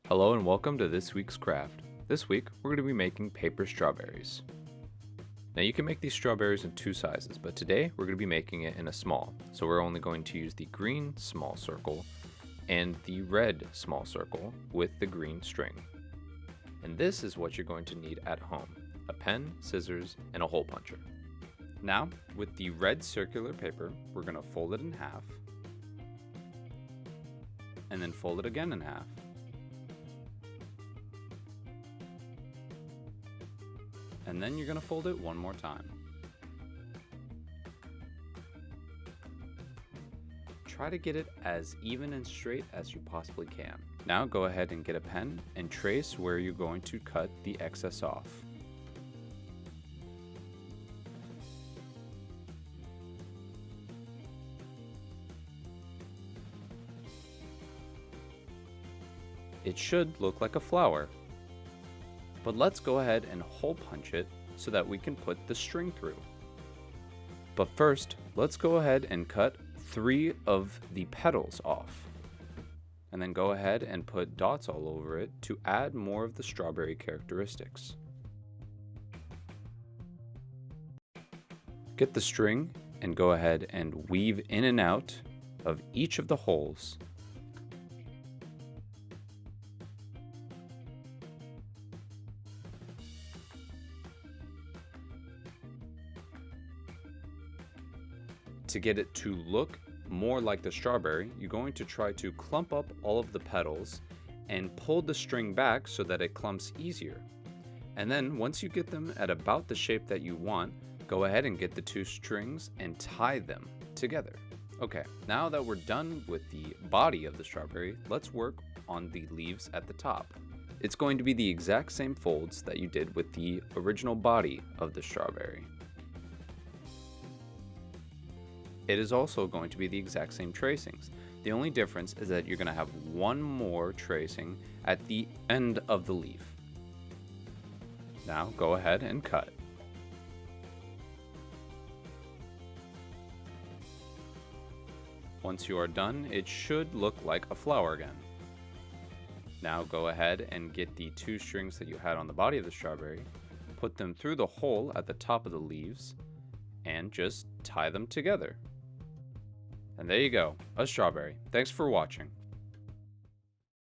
Hello and welcome to this week's craft. This week we're going to be making paper strawberries. Now you can make these strawberries in two sizes, but today we're going to be making it in a small. So we're only going to use the green small circle and the red small circle with the green string. And this is what you're going to need at home: a pen, scissors, and a hole puncher. Now with the red circular paper, we're going to fold it in half and then fold it again in half. And then you're going to fold it one more time. Try to get it as even and straight as you possibly can. Now go ahead and get a pen and trace where you're going to cut the excess off. It should look like a flower. But let's go ahead and hole punch it so that we can put the string through. But first, let's go ahead and cut 3 of the petals off. And then go ahead and put dots all over it to add more of the strawberry characteristics. Get the string and go ahead and weave in and out of each of the holes. To get it to look more like the strawberry, you're going to try to clump up all of the petals and pull the string back so that it clumps easier. And then once you get them at about the shape that you want, go ahead and get the 2 strings and tie them together. Okay, now that we're done with the body of the strawberry, let's work on the leaves at the top. It's going to be the exact same folds that you did with the original body of the strawberry. It is also going to be the exact same tracings. The only difference is that you're going to have one more tracing at the end of the leaf. Now go ahead and cut. Once you are done, it should look like a flower again. Now go ahead and get the 2 strings that you had on the body of the strawberry, put them through the hole at the top of the leaves, and just tie them together. And there you go, a strawberry. Thanks for watching.